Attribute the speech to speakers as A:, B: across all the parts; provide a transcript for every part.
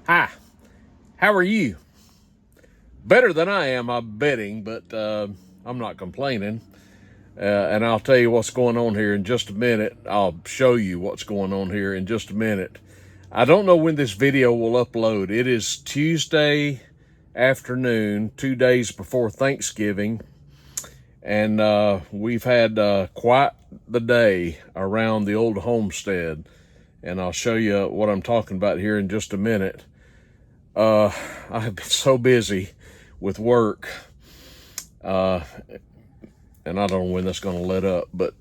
A: Hi, how are you? Better than I am, I'm betting, but I'm not complaining. And I'll tell you what's going on here in just a minute. I'll show you what's going on here in just a minute. I don't know when this video will upload. It is Tuesday afternoon, 2 days before Thanksgiving, and we've had quite the day around the old homestead. And I'll show you what I'm talking about here in just a minute. I have been so busy with work, and I don't know when that's going to let up, but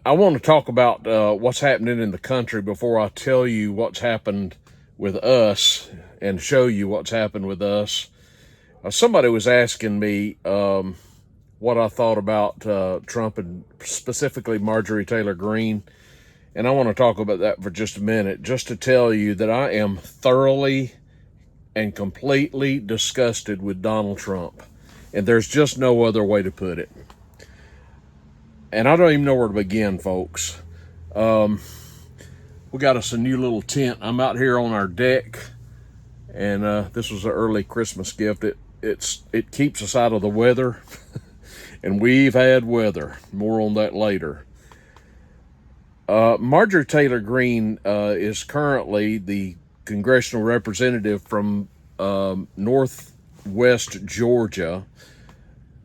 A: I want to talk about what's happening in the country before I tell you what's happened with us and show you what's happened with us. Somebody was asking me what I thought about Trump and specifically Marjorie Taylor Greene. And I want to talk about that for just a minute, just to tell you that I am thoroughly and completely disgusted with Donald Trump. And there's just no other way to put it. And I don't even know where to begin, folks. We got us a new little tent. I'm out here on our deck, and this was an early Christmas gift. It keeps us out of the weather, and we've had weather. More on that later. Marjorie Taylor Greene is currently the congressional representative from northwest Georgia,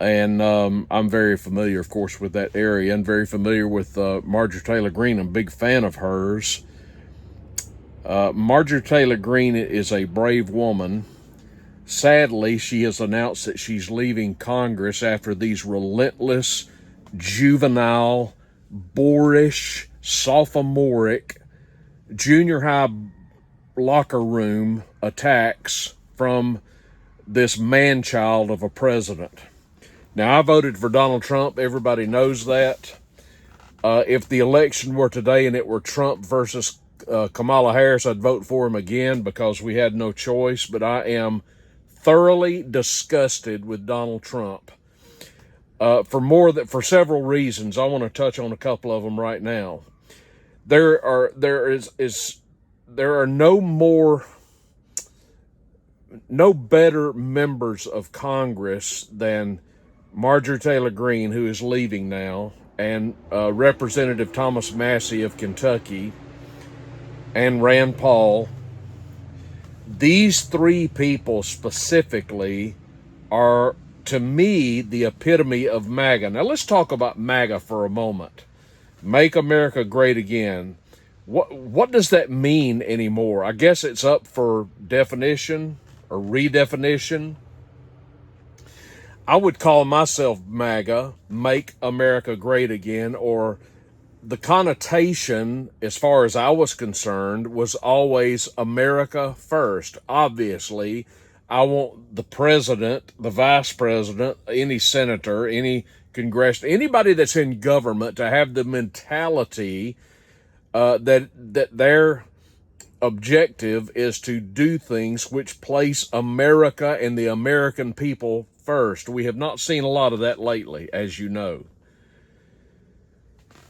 A: and I'm very familiar, of course, with that area, and very familiar with Marjorie Taylor Greene. I'm a big fan of hers. Marjorie Taylor Greene is a brave woman. Sadly, she has announced that she's leaving Congress after these relentless, juvenile, boorish, sophomoric, junior high locker room attacks from this man-child of a president. Now, I voted for Donald Trump. Everybody knows that. If the election were today and it were Trump versus Kamala Harris, I'd vote for him again because we had no choice. But I am thoroughly disgusted with Donald Trump for several reasons. I want to touch on a couple of them right now. There are no better members of Congress than Marjorie Taylor Greene, who is leaving now, and Representative Thomas Massie of Kentucky, and Rand Paul. These three people specifically are, to me, the epitome of MAGA. Now let's talk about MAGA for a moment. Make America Great Again. What does that mean anymore? I guess it's up for definition or redefinition. I would call myself MAGA, Make America Great Again, or the connotation, as far as I was concerned, was always America first. Obviously, I want the president, the vice president, any senator, any congressional, anybody that's in government to have the mentality that their objective is to do things which place America and the American people first. We have not seen a lot of that lately, as you know.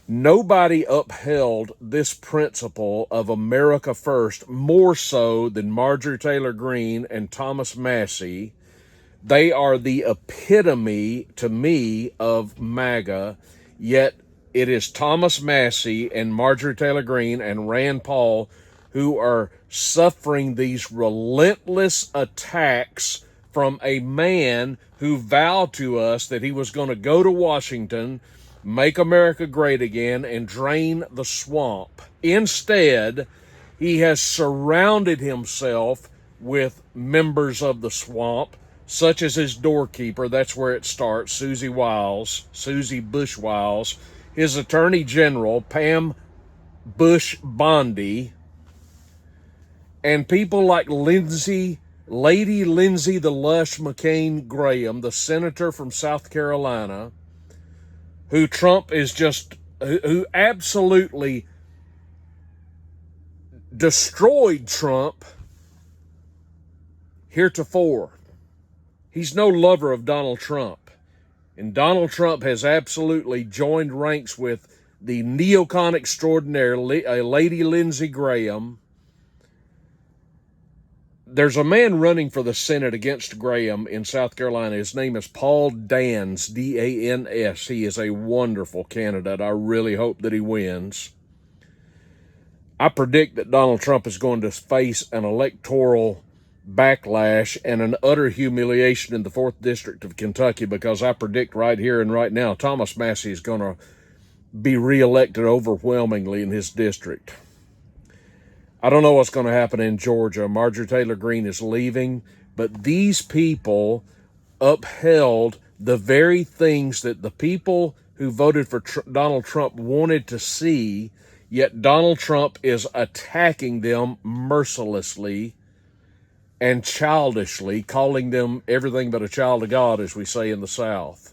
A: Nobody upheld this principle of America first more so than Marjorie Taylor Greene and Thomas Massie. They are the epitome, to me, of MAGA, yet it is Thomas Massie and Marjorie Taylor Greene and Rand Paul who are suffering these relentless attacks from a man who vowed to us that he was going to go to Washington, make America great again, and drain the swamp. Instead, he has surrounded himself with members of the swamp, such as his doorkeeper. That's where it starts, Susie Bush Wiles, his attorney general, Pam Bush Bondi, and people like Lady Lindsey the Lush McCain Graham, the senator from South Carolina, who Trump is who absolutely destroyed Trump heretofore. He's no lover of Donald Trump. And Donald Trump has absolutely joined ranks with the neocon extraordinaire, Lady Lindsey Graham, There's a man running for the Senate against Graham in South Carolina. His name is Paul Dans, D-A-N-S. He is a wonderful candidate. I really hope that he wins. I predict that Donald Trump is going to face an electoral backlash and an utter humiliation in the 4th District of Kentucky, because I predict right here and right now Thomas Massie is going to be reelected overwhelmingly in his district. I don't know what's going to happen in Georgia. Marjorie Taylor Greene is leaving, but these people upheld the very things that the people who voted for Donald Trump wanted to see, yet Donald Trump is attacking them mercilessly and childishly, calling them everything but a child of God, as we say in the South.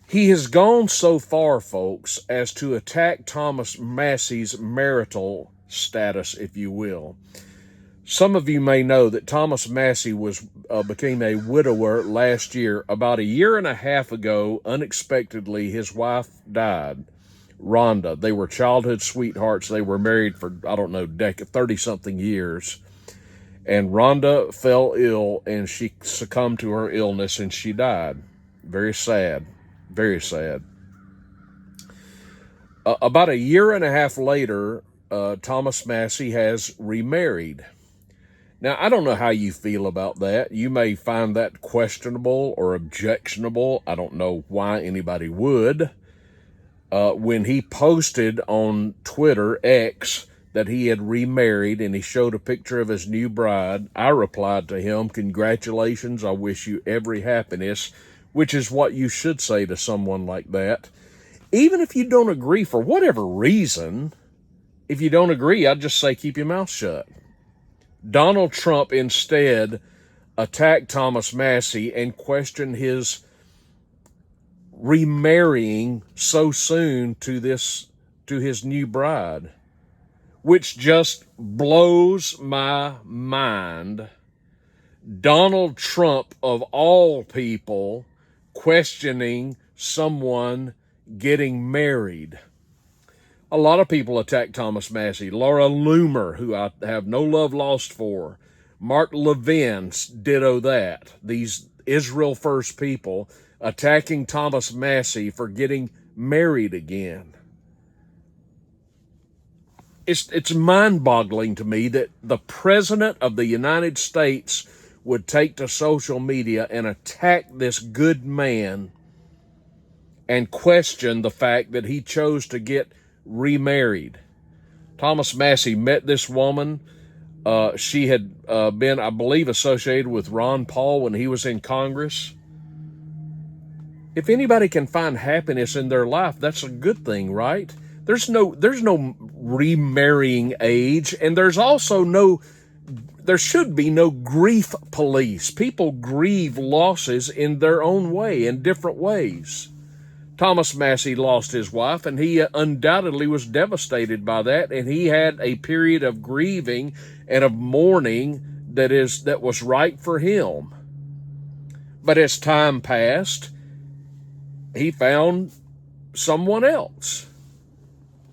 A: He has gone so far, folks, as to attack Thomas Massie's marital status, if you will. Some of you may know that Thomas Massie became a widower last year. About a year and a half ago, unexpectedly, his wife died, Rhonda. They were childhood sweethearts. They were married for, 30-something years. And Rhonda fell ill, and she succumbed to her illness, and she died. Very sad. Very sad. About a year and a half later, Thomas Massie has remarried. Now, I don't know how you feel about that. You may find that questionable or objectionable. I don't know why anybody would. When he posted on Twitter, X, that he had remarried and he showed a picture of his new bride, I replied to him, "Congratulations, I wish you every happiness," which is what you should say to someone like that. Even if you don't agree for whatever reason, if you don't agree, I'd just say keep your mouth shut. Donald Trump instead attacked Thomas Massie and questioned his remarrying so soon to his new bride, which just blows my mind. Donald Trump, of all people, questioning someone getting married. A lot of people attack Thomas Massie. Laura Loomer, who I have no love lost for. Mark Levin, ditto that. These Israel First people attacking Thomas Massie for getting married again. It's mind-boggling to me that the President of the United States would take to social media and attack this good man and question the fact that he chose to get remarried. Thomas Massie met this woman. She had been, I believe, associated with Ron Paul when he was in Congress. If anybody can find happiness in their life, that's a good thing, right? There's no remarrying age, and there should be no grief police. People grieve losses in their own way, in different ways. Thomas Massie lost his wife, and he undoubtedly was devastated by that, and he had a period of grieving and of mourning that was right for him. But as time passed, he found someone else.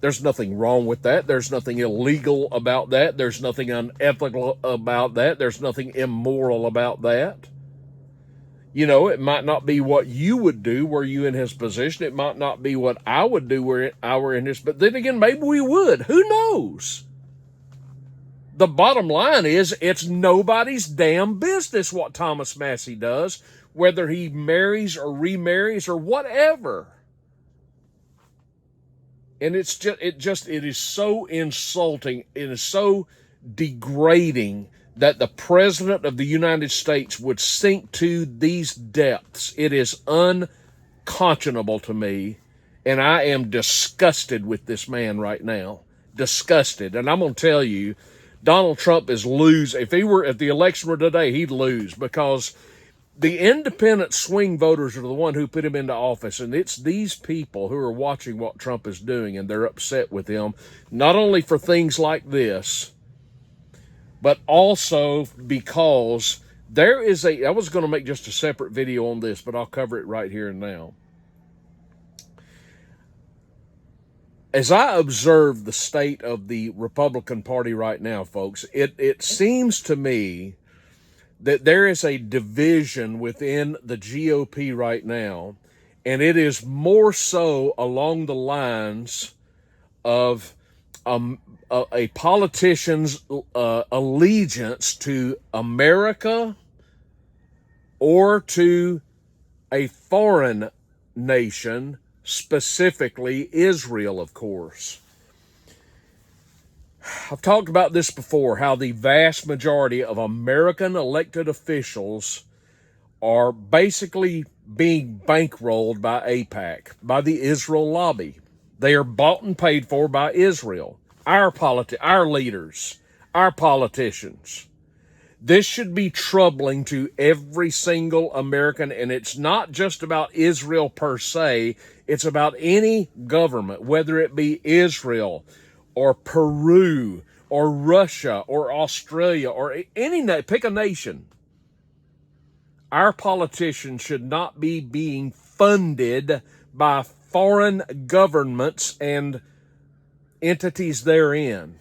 A: There's nothing wrong with that. There's nothing illegal about that. There's nothing unethical about that. There's nothing immoral about that. You know, it might not be what you would do were you in his position. It might not be what I would do were I were in his, but then again, maybe we would. Who knows? The bottom line is it's nobody's damn business what Thomas Massie does, whether he marries or remarries or whatever. And it is so insulting. It is so degrading that the President of the United States would sink to these depths. It is unconscionable to me, and I am disgusted with this man right now. Disgusted. And I'm going to tell you, Donald Trump is lose. If the election were today, he'd lose, because the independent swing voters are the one who put him into office, and it's these people who are watching what Trump is doing, and they're upset with him, not only for things like this, but also because I was going to make just a separate video on this, but I'll cover it right here and now. as I observe the state of the Republican Party right now, folks, it seems to me that there is a division within the GOP right now, and it is more so along the lines of a politician's allegiance to America or to a foreign nation, specifically Israel, of course. I've talked about this before, how the vast majority of American elected officials are basically being bankrolled by AIPAC, by the Israel lobby. They are bought and paid for by Israel, our leaders, our politicians. This should be troubling to every single American, and it's not just about Israel per se. It's about any government, whether it be Israel or Peru or Russia or Australia or pick a nation. Our politicians should not be being funded by foreign governments and entities therein.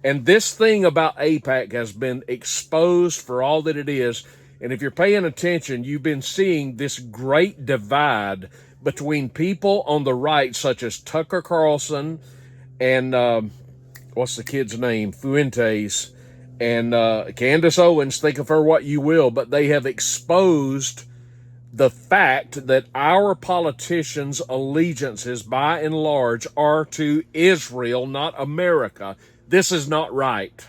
A: And this thing about AIPAC has been exposed for all that it is. And if you're paying attention, you've been seeing this great divide between people on the right, such as Tucker Carlson and what's the kid's name? Fuentes and Candace Owens, think of her what you will, but they have exposed the fact that our politicians' allegiances, by and large, are to Israel, not America. This is not right.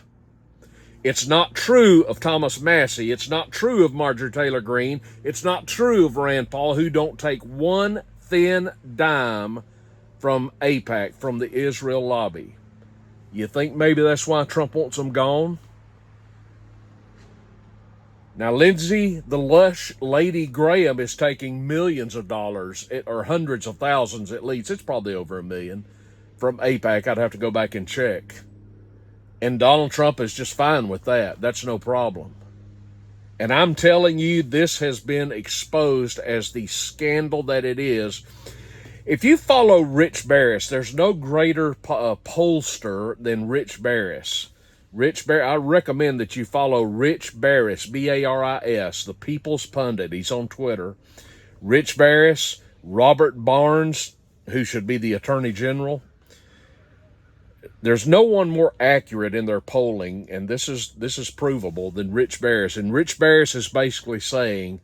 A: It's not true of Thomas Massey. It's not true of Marjorie Taylor Greene. It's not true of Rand Paul, who don't take one thin dime from AIPAC, from the Israel lobby. You think maybe that's why Trump wants them gone? Now, Lindsey, the lush Lady Graham, is taking millions of dollars, or hundreds of thousands at least. It's probably over $1 million from AIPAC. I'd have to go back and check. And Donald Trump is just fine with that. That's no problem. And I'm telling you, this has been exposed as the scandal that it is. If you follow Rich Barris, there's no greater pollster than Rich Barris. I recommend that you follow Rich Barris, Baris, the People's Pundit. He's on Twitter. Rich Barris, Robert Barnes, who should be the Attorney General. There's no one more accurate in their polling, and this is provable, than Rich Barris. And Rich Barris is basically saying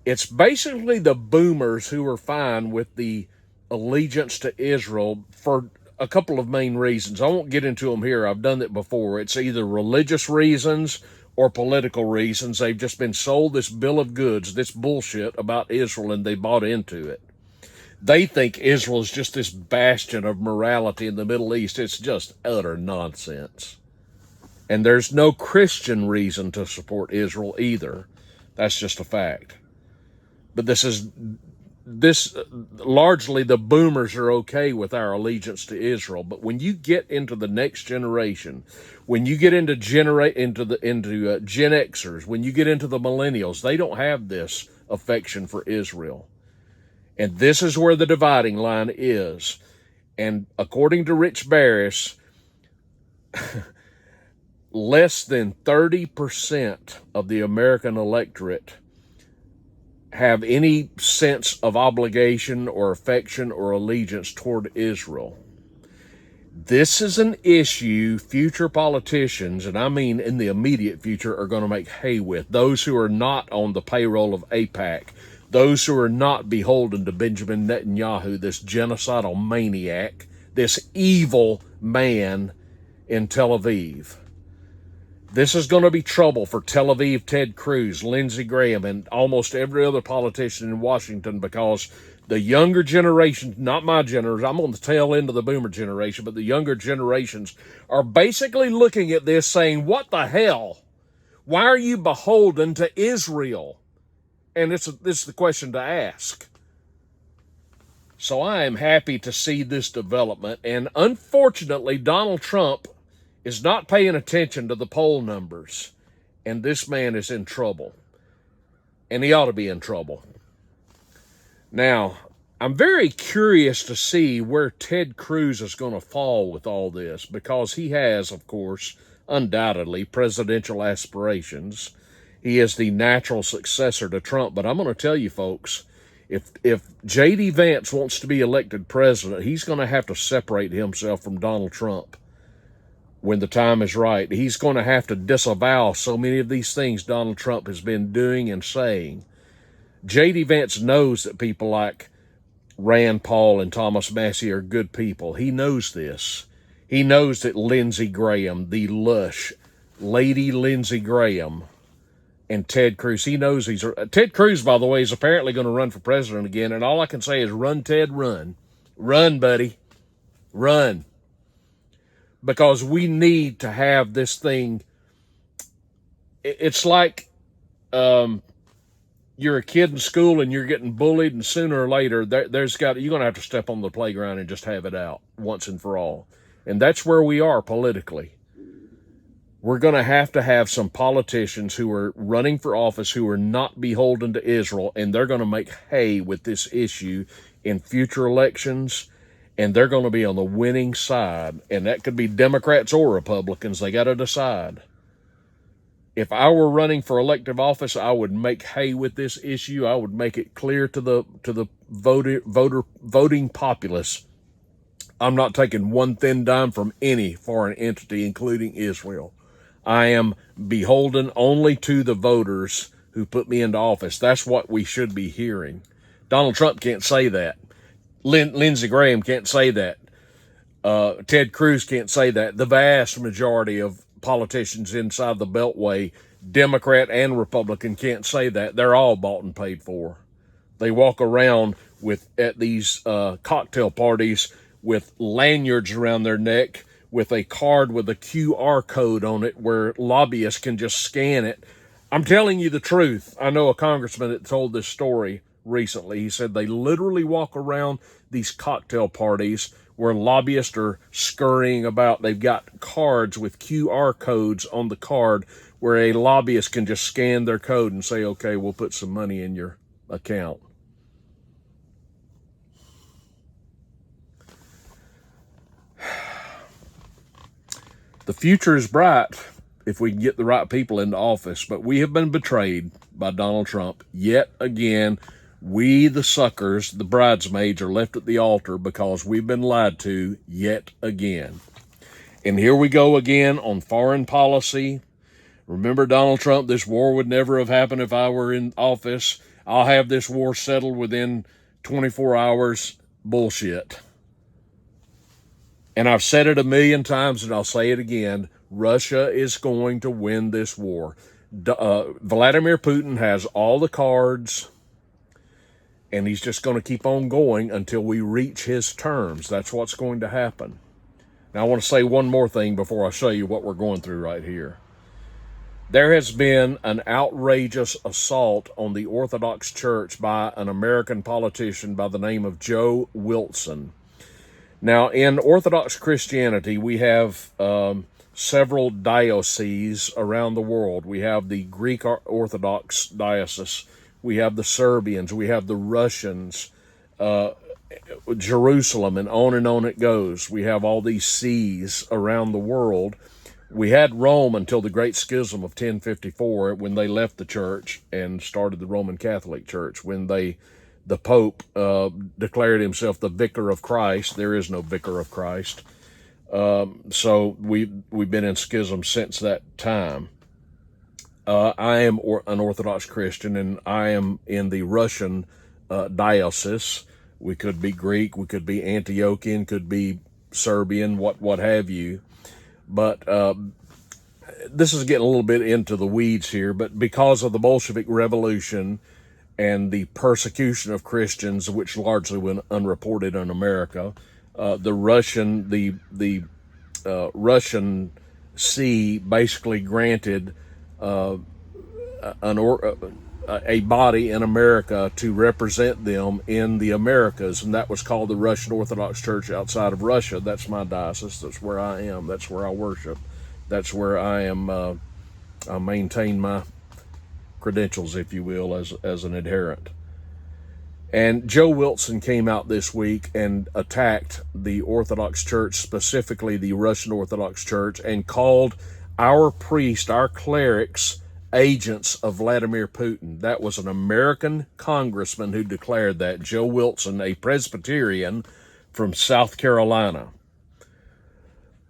A: it's basically the boomers who are fine with the allegiance to Israel for a couple of main reasons. I won't get into them here. I've done it before. It's either religious reasons or political reasons. They've just been sold this bill of goods, this bullshit about Israel, and they bought into it. They think Israel is just this bastion of morality in the Middle East. It's just utter nonsense. And there's no Christian reason to support Israel either. That's just a fact. But this largely the boomers are okay with our allegiance to Israel. But when you get into the next generation, when you get into Gen Xers, when you get into the millennials, they don't have this affection for Israel. And this is where the dividing line is. And according to Rich Barris, less than 30% of the American electorate have any sense of obligation or affection or allegiance toward Israel. This is an issue future politicians, and I mean in the immediate future, are going to make hay with. Those who are not on the payroll of AIPAC, those who are not beholden to Benjamin Netanyahu, this genocidal maniac, this evil man in Tel Aviv. This is going to be trouble for Tel Aviv Ted Cruz, Lindsey Graham, and almost every other politician in Washington, because the younger generation, not my generation, I'm on the tail end of the boomer generation, but the younger generations are basically looking at this saying, what the hell? Why are you beholden to Israel? And this is the question to ask. So I am happy to see this development. And unfortunately, Donald Trump is not paying attention to the poll numbers. And this man is in trouble. And he ought to be in trouble. Now, I'm very curious to see where Ted Cruz is going to fall with all this, because he has, of course, undoubtedly presidential aspirations. He is the natural successor to Trump. But I'm going to tell you, folks, if J.D. Vance wants to be elected president, he's going to have to separate himself from Donald Trump when the time is right. He's going to have to disavow so many of these things Donald Trump has been doing and saying. J.D. Vance knows that people like Rand Paul and Thomas Massie are good people. He knows this. He knows that Lindsey Graham, the lush Lady Lindsey Graham, and Ted Cruz, he knows these are... Ted Cruz, by the way, is apparently going to run for president again, and all I can say is run, Ted, run. Run, buddy. Run. Because we need to have this thing... It's like... you're a kid in school and you're getting bullied, and sooner or later you're going to have to step on the playground and just have it out once and for all. And that's where we are politically. We're going to have some politicians who are running for office who are not beholden to Israel, and they're going to make hay with this issue in future elections, and they're going to be on the winning side. And that could be Democrats or Republicans. They got to decide. If I were running for elective office, I would make hay with this issue. I would make it clear to the voting populace, I'm not taking one thin dime from any foreign entity, including Israel. I am beholden only to the voters who put me into office. That's what we should be hearing. Donald Trump can't say that. Lindsey Graham can't say that. Ted Cruz can't say that. The vast majority of politicians inside the Beltway, Democrat and Republican, can't say that. They're all bought and paid for. They walk around at these cocktail parties with lanyards around their neck with a card with a QR code on it where lobbyists can just scan it. I'm telling you the truth. I know a congressman that told this story recently. He said they literally walk around these cocktail parties where lobbyists are scurrying about. They've got cards with QR codes on the card where a lobbyist can just scan their code and say, okay, we'll put some money in your account. The future is bright if we can get the right people into office, but we have been betrayed by Donald Trump yet again. We, the suckers, the bridesmaids, are left at the altar because we've been lied to yet again. And here we go again on foreign policy. Remember Donald Trump, this war would never have happened if I were in office. I'll have this war settled within 24 hours. Bullshit. And I've said it a million times, and I'll say it again. Russia is going to win this war. Vladimir Putin has all the cards, and he's just going to keep on going until we reach his terms. That's what's going to happen. Now, I want to say one more thing before I show you what we're going through right here. There has been an outrageous assault on the Orthodox Church by an American politician by the name of Joe Wilson. Now, in Orthodox Christianity, we have several dioceses around the world. We have the Greek Orthodox diocese. We have the Serbians. We have the Russians, Jerusalem, and on it goes. We have all these sees around the world. We had Rome until the Great Schism of 1054, when they left the church and started the Roman Catholic Church, when the Pope declared himself the Vicar of Christ. There is no Vicar of Christ. So we've been in schism since that time. I am an Orthodox Christian, and I am in the Russian diocese. We could be Greek, we could be Antiochian, could be Serbian, what have you. But this is getting a little bit into the weeds here, but because of the Bolshevik Revolution and the persecution of Christians, which largely went unreported in America, the Russian see basically granted a body in America to represent them in the Americas, and that was called the Russian Orthodox Church outside of Russia. That's my diocese. That's where I am. That's where I worship. That's where I am. I maintain my credentials, if you will, as an adherent. And Joe Wilson came out this week and attacked the Orthodox Church, specifically the Russian Orthodox Church, and called our priests, our clerics, agents of Vladimir Putin. That was an American congressman who declared that, Joe Wilson, a Presbyterian from South Carolina.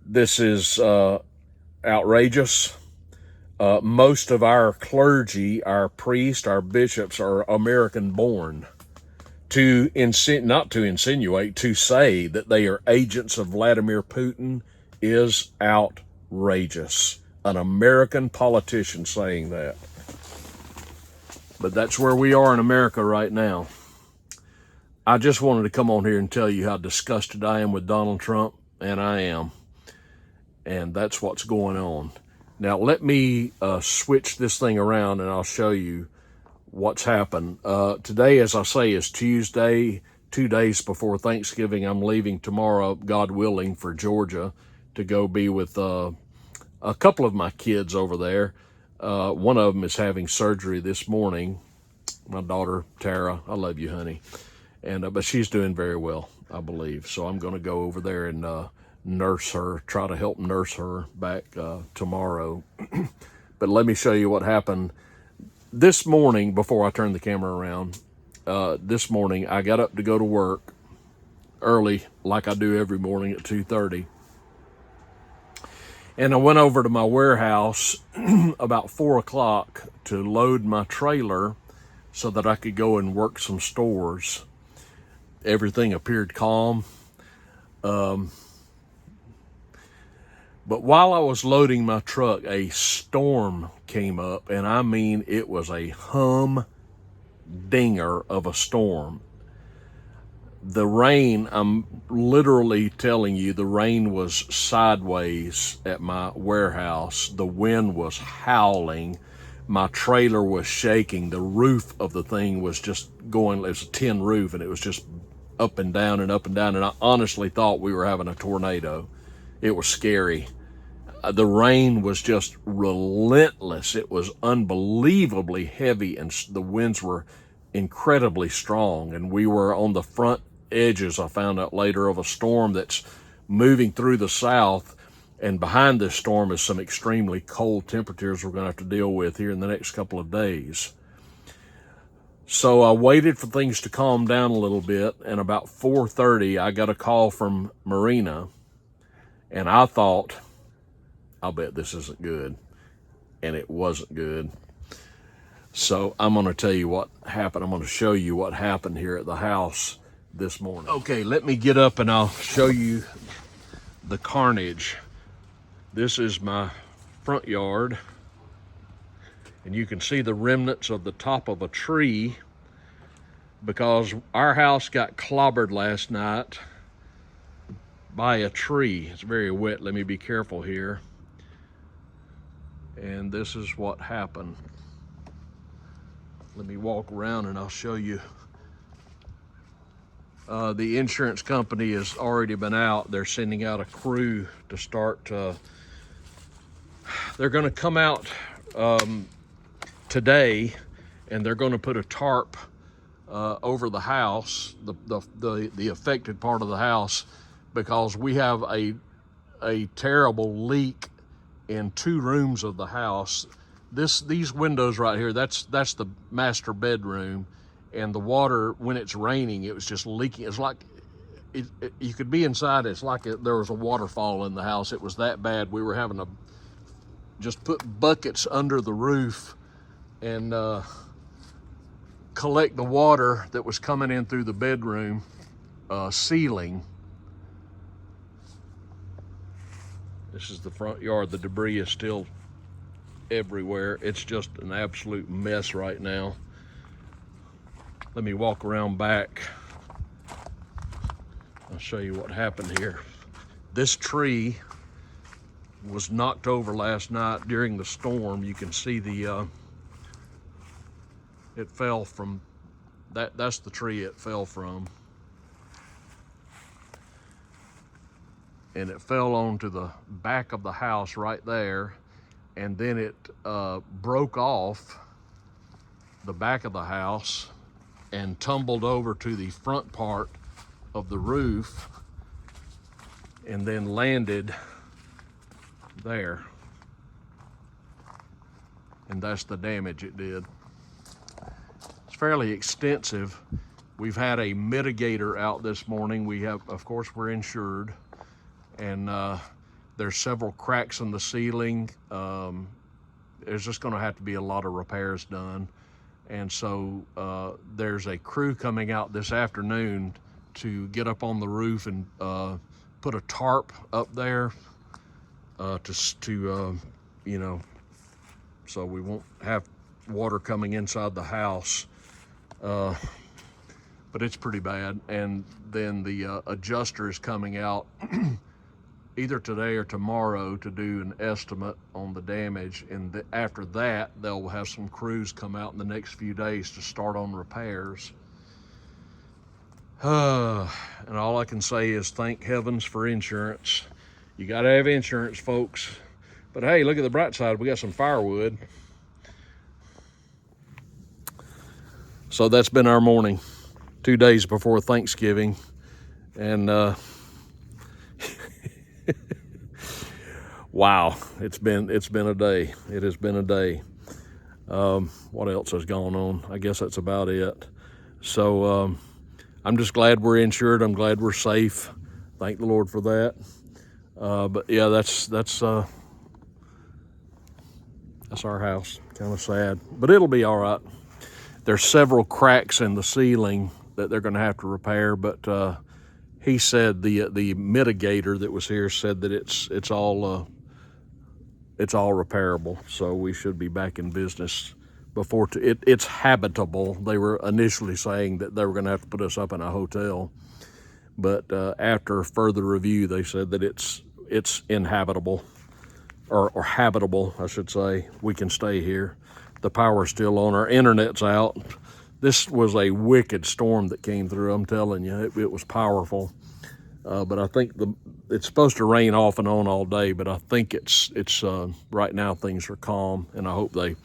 A: This is outrageous. Most of our clergy, our priests, our bishops are American born. Not to insinuate, to say that they are agents of Vladimir Putin is outrageous. An American politician saying that. But that's where we are in America right now. I just wanted to come on here and tell you how disgusted I am with Donald Trump, and I am. And that's what's going on. Now, let me switch this thing around and I'll show you what's happened. Today, as I say, is Tuesday, 2 days before Thanksgiving. I'm leaving tomorrow, God willing, for Georgia to go be with a couple of my kids over there. One of them is having surgery this morning. My daughter, Tara, I love you, honey. And but she's doing very well, I believe. So I'm going to go over there and nurse her, try to help nurse her back tomorrow. But let me show you what happened this morning before I turn the camera around. This morning I got up to go to work early, like I do every morning at 2:30. And I went over to my warehouse about 4 o'clock to load my trailer so that I could go and work some stores. Everything appeared calm. But while I was loading my truck, a storm came up, and I mean, it was a humdinger of a storm. The rain, I'm literally telling you, the rain was sideways at my warehouse. The wind was howling. My trailer was shaking. The roof of the thing was just going, it was a tin roof, and it was just up and down and up and down. And I honestly thought we were having a tornado. It was scary. The rain was just relentless. It was unbelievably heavy, and the winds were incredibly strong. And we were on the front edges, I found out later, of a storm that's moving through the south. And behind this storm is some extremely cold temperatures we're going to have to deal with here in the next couple of days. So I waited for things to calm down a little bit, and about 4:30, I got a call from Marina, and I thought, I'll bet this isn't good. And it wasn't good. So I'm going to tell you what happened. I'm going to show you what happened here at the house this morning. Okay, let me get up and I'll show you the carnage. This is my front yard. And you can see the remnants of the top of a tree because our house got clobbered last night by a tree. It's very wet. Let me be careful here. And this is what happened. Let me walk around and I'll show you. The insurance company has already been out. They're sending out a crew to start. They're going to come out today, and they're going to put a tarp over the house, the affected part of the house, because we have a terrible leak in 2 rooms of the house. These windows right here, that's the master bedroom, and the water, when it's raining, it was just leaking. It's like you could be inside. It's like there was a waterfall in the house. It was that bad. We were having to just put buckets under the roof and collect the water that was coming in through the bedroom ceiling. This is the front yard. The debris is still everywhere. It's just an absolute mess right now. Let me walk around back. I'll show you what happened here. This tree was knocked over last night during the storm. You can see it fell from, that's the tree it fell from. And it fell onto the back of the house right there, and then it broke off the back of the house and tumbled over to the front part of the roof and then landed there. And that's the damage it did. It's fairly extensive. We've had a mitigator out this morning. We have, of course, we're insured, and there's several cracks in the ceiling. There's just gonna have to be a lot of repairs done. And so there's a crew coming out this afternoon to get up on the roof and put a tarp up there you know, so we won't have water coming inside the house. But it's pretty bad. And then the adjuster is coming out either today or tomorrow to do an estimate on the damage. And after that, they'll have some crews come out in the next few days to start on repairs. And all I can say is thank heavens for insurance. You gotta have insurance, folks. But hey, look at the bright side, we got some firewood. So that's been our morning, 2 days before Thanksgiving. And wow, it's been a day. It has been a day. What else has gone on? I guess that's about it. So I'm just glad we're insured. I'm glad we're safe. Thank the Lord for that. But yeah, that's our house. Kind of sad, but it'll be all right. There's several cracks in the ceiling that they're going to have to repair, but he said the mitigator that was here said that it's all repairable, so we should be back in business before it's habitable. They were initially saying that they were going to have to put us up in a hotel, but after further review, they said that it's inhabitable, or habitable, I should say. We can stay here. The power's still on. Our internet's out. This was a wicked storm that came through. I'm telling you, it was powerful. But I think it's supposed to rain off and on all day. But I think it's right now things are calm, and I hope they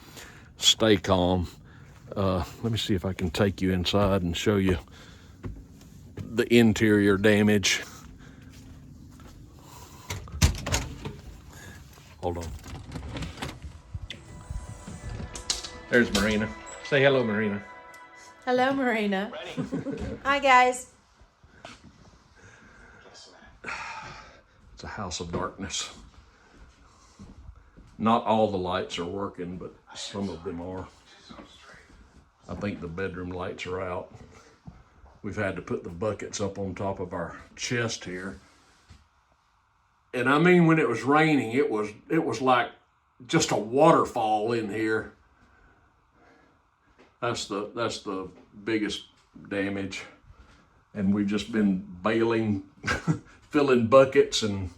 A: stay calm. Let me see if I can take you inside and show you the interior damage. Hold on. There's Marina. Say hello, Marina.
B: Hello, Marina. Hi, guys.
A: It's a house of darkness. Not all the lights are working, but some of them are. I think the bedroom lights are out. We've had to put the buckets up on top of our chest here. And I mean, when it was raining, it was like just a waterfall in here. That's the biggest damage. And we've just been bailing, filling buckets, and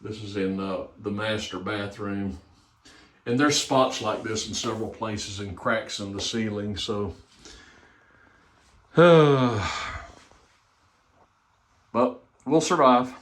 A: this is in the master bathroom. And there's spots like this in several places and cracks in the ceiling, so. But we'll survive.